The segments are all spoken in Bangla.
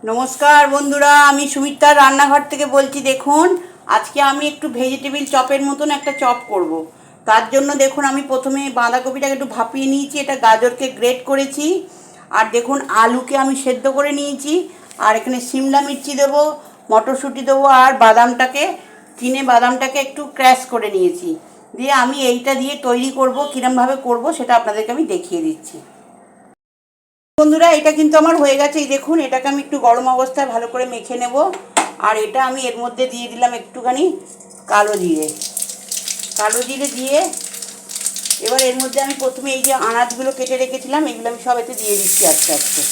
नमस्कार बंधुरा आमी सुमित्रार रान्नाघर थेके बोलছি। देखुन आज के आमी एकटू भेजिटेबल चपेर मतन एक चप करब। तार जोन्नो देखुन आमी प्रथमे बाँधाकपिटाके एकटू भापिए निয়েছি, এটা गाजरके ग्रेट करेছি আর দেখুন आलूके आमी सेদ্ধ करे নিয়েছি আর এখানে শিমলা মির্চি দেব, মটরশুঁটি দেব আর বাদামটাকে চিনে বাদামটাকে একটু ক্র্যাশ করে নিয়েছি। দিয়ে আমি এইটা দিয়ে তৈরি করব, কিরমভাবে করব সেটা আপনাদেরকে আমি দেখিয়ে দিচ্ছি। বন্ধুরা এটা কিন্তু আমার হয়ে গেছে। এই দেখুন এটাকে আমি একটু গরম অবস্থায় ভালো করে মেখে নেব। আর এটা আমি এর মধ্যে দিয়ে দিলাম একটুখানি কালো জিরে দিয়ে এবার এর মধ্যে আমি প্রথমে এই যে আনাজগুলো কেটে রেখেছিলাম এগুলো আমি সব এতে দিয়ে দিচ্ছি আস্তে আস্তে।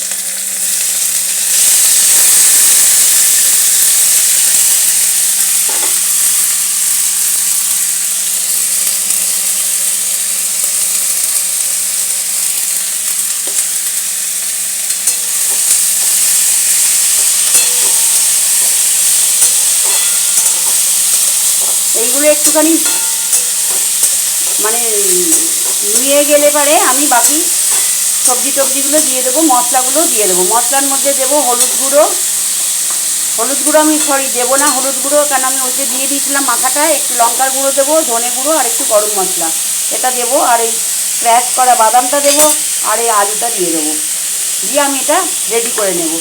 এইগুলো একটুখানি মানে নুয়ে গেলে পরে আমি বাকি সবজিগুলো দিয়ে দেবো, মশলাগুলো দিয়ে দেবো। মশলার মধ্যে দেবো হলুদ গুঁড়ো আমি দেবো না হলুদ গুঁড়ো, কারণ আমি ওইটা দিয়ে দিয়েছিলাম মাখাটায়। একটু লঙ্কার গুঁড়ো দেবো, ধনে গুঁড়ো আর একটু গরম মশলা এটা দেবো। আর এই ক্র্যাশ করা বাদামটা দেবো আর এই আলুটা দিয়ে দেবো, দিয়ে আমি এটা রেডি করে নেব।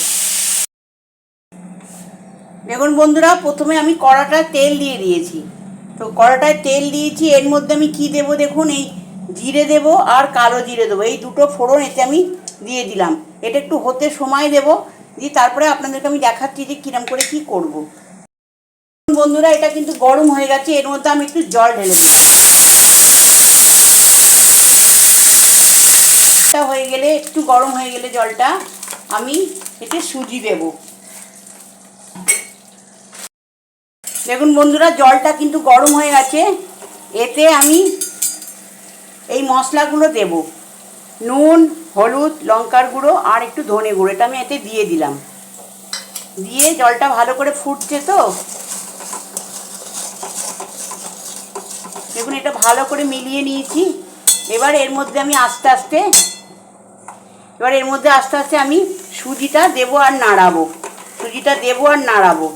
দেখুন বন্ধুরা প্রথমে আমি কড়াটা তেল দিয়ে দিয়েছি। তো কড়াটায় তেল দিয়েছি, এর মধ্যে আমি কি দেব দেখুন, এই জিরে দেব আর কালো জিরে দেবো, এই দুটো ফোড়ন এতে আমি দিয়ে দিলাম। এটা একটু হতে সময় দেব, দিয়ে তারপরে আপনাদেরকে আমি দেখাচ্ছি যে কিরম করে কি করব। বন্ধুরা এটা কিন্তু গরম হয়ে গেছে, এর মধ্যে আমি একটু জল ঢেলে দিলাম। হয়ে গেলে একটু গরম হয়ে গেলে জলটা আমি এতে সুজি দেব। দেখুন বন্ধুরা জলটা কিন্তু গরম হয়ে গেছে, এতে আমি এই মশলাগুলো দেব, নুন, হলুদ, লঙ্কার গুঁড়ো আর একটু ধনে গুঁড়ো, এটা আমি এতে দিয়ে দিলাম। দিয়ে জলটা ভালো করে ফুটছে, তো দেখুন এটা ভালো করে মিলিয়ে নিয়েছি। এবার এর মধ্যে আমি আস্তে আস্তে আমি সুজিটা দেবো আর নাড়াবো।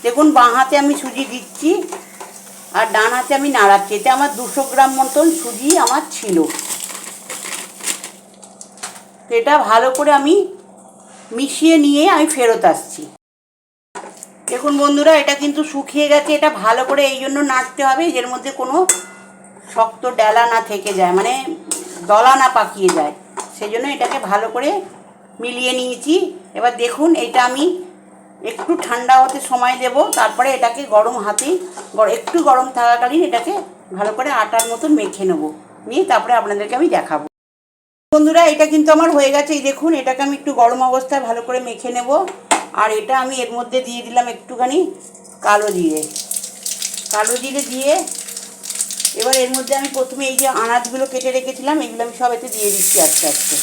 দেখুন বাঁ হাতে আমি সুজি দিচ্ছি আর ডান হাতে আমি নাড়াচ্ছি। এতে আমার 200 গ্রাম মতন সুজি আমার ছিল। এটা ভালো করে আমি মিশিয়ে নিয়ে আমি ফেরত আসছি। দেখুন বন্ধুরা এটা কিন্তু শুকিয়ে গেছে। এটা ভালো করে এই জন্য নাড়তে হবে এর মধ্যে কোনো শক্ত ডালা না থেকে যায়, মানে দলা না পাকিয়ে যায়, সেই জন্য এটাকে ভালো করে মিলিয়ে নিয়েছি। এবার দেখুন এটা আমি একটু ঠান্ডা হতে সময় দেব, তারপরে এটাকে গরম হাতে একটু গরম থাকাকালীন এটাকে ভালো করে আটার মতন মেখে নেব, নিয়ে তারপরে আপনাদেরকে আমি দেখাবো। বন্ধুরা এটা কিন্তু আমার হয়ে গেছে। এই দেখুন এটাকে আমি একটু গরম অবস্থায় ভালো করে মেখে নেব। আর এটা আমি এর মধ্যে দিয়ে দিলাম একটুখানি কালো জিরে দিয়ে এবার এর মধ্যে আমি প্রথমে এই যে আনাজগুলো কেটে রেখেছিলাম এগুলো আমি সব এতে দিয়ে দিচ্ছি আস্তে আস্তে।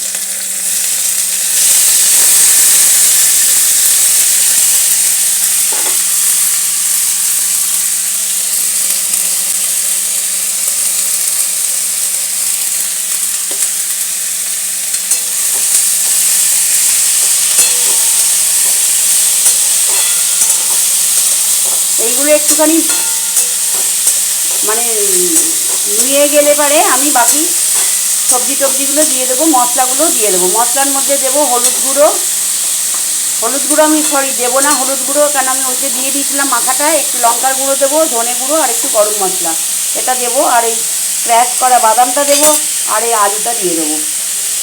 এইগুলো একটুখানি মানে নুয়ে গেলে পরে আমি বাকি সবজিগুলো দিয়ে দেবো, মশলাগুলো দিয়ে দেবো। মশলার মধ্যে দেবো হলুদ গুঁড়ো আমি দেবো না হলুদ গুঁড়ো, কারণ আমি ওইটা দিয়ে দিয়েছিলাম মাখাটায়। একটু লঙ্কার গুঁড়ো দেবো, ধনে গুঁড়ো আর একটু গরম মশলা এটা দেবো। আর এই ক্র্যাশ করা বাদামটা দেবো আর এই আলুটা দিয়ে দেবো,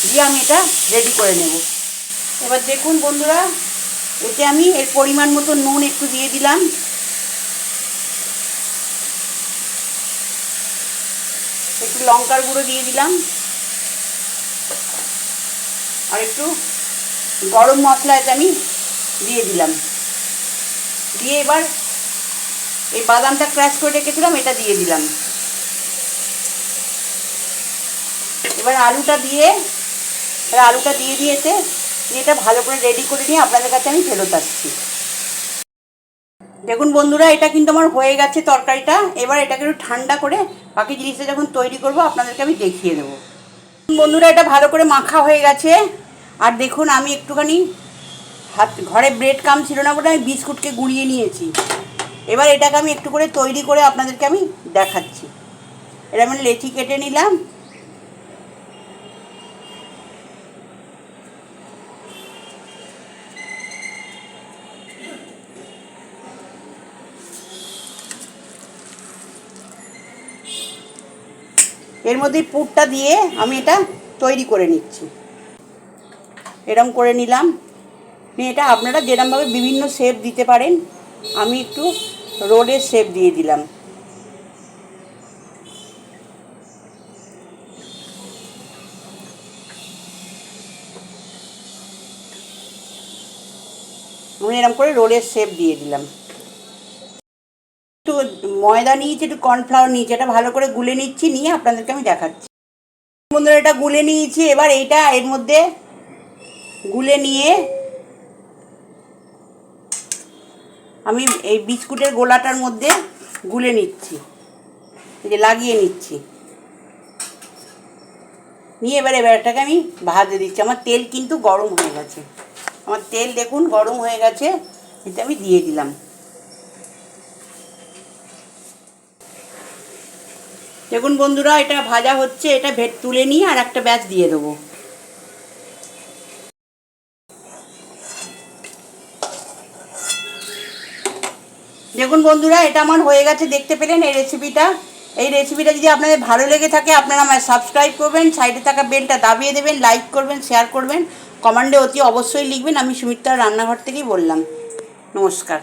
দিয়ে আমি এটা রেডি করে নেব। এবার দেখুন বন্ধুরা এতে আমি এর পরিমাণ মতো নুন একটু দিয়ে দিলাম, একটু লঙ্কার গুঁড়ো দিয়ে দিলাম আর একটু গরম মশলা এতে আমি দিয়ে দিলাম। দিয়ে এবার এই বাদামটা ক্র্যাশ করে রেখেছিলাম এটা দিয়ে দিলাম। এবার আলুটা দিয়ে দিয়েছে, এটা ভালো করে রেডি করে নিয়ে আপনাদের কাছে আমি ফেরত আসছি। দেখুন বন্ধুরা এটা কিন্তু আমার হয়ে গেছে তরকারিটা। এবার এটাকে একটু ঠান্ডা করে বাকি জিনিসটা যখন তৈরি করব আপনাদেরকে আমি দেখিয়ে দেবো। বন্ধুরা এটা ভালো করে মাখা হয়ে গেছে। আর দেখুন আমি একটুখানি ঘরে ব্রেড কাম ছিল না বলে আমি বিস্কুটকে গুঁড়িয়ে নিয়েছি। এবার এটাকে আমি একটু করে তৈরি করে আপনাদেরকে আমি দেখাচ্ছি। এটা আমি লেচি কেটে নিলাম। এর মধ্যে পুরটা দিয়ে আমি এটা তৈরি করে নিচ্ছি। এরম করে নিলাম। এটা আপনারা যেরমভাবে বিভিন্ন শেপ দিতে পারেন, আমি একটু রোলের শেপ দিয়ে দিলাম। আমি এরকম করে রোলের শেপ দিয়ে দিলাম। একটু ময়দা নিয়েছি, একটু কর্নফ্লাওয়ার নিয়েছি, এটা ভালো করে গুলে নিচ্ছি, নিয়ে আপনাদেরকে আমি দেখাচ্ছি। বন্ধুরা এটা গুলে নিয়েছি। এবার এইটা এর মধ্যে গুলে নিয়ে আমি এই বিস্কুটের গোলাটার মধ্যে গুলে নিচ্ছি, এই যে লাগিয়ে নিচ্ছি। নিয়ে এবার এটাকে আমি ভাজতে দিচ্ছি। আমার তেল কিন্তু গরম হয়ে গেছে। আমার তেল দেখুন গরম হয়ে গেছে, এটা আমি দিয়ে দিলাম। দেখুন বন্ধুরা এটা ভাজা হচ্ছে, এটা তুলে নিয়ে আর একটা ব্যাচ দিয়ে দেবো। দেখুন বন্ধুরা এটা আমার হয়ে গেছে, দেখতে পেলেন এই রেসিপিটা। এই রেসিপিটা যদি আপনাদের ভালো লেগে থাকে আপনারা আমায় সাবস্ক্রাইব করবেন, সাইডে থাকা বেলটা দাবিয়ে দেবেন, লাইক করবেন, শেয়ার করবেন, কমেন্টে অতি অবশ্যই লিখবেন। আমি সুমিত্রার রান্নাঘর থেকেই বললাম। নমস্কার।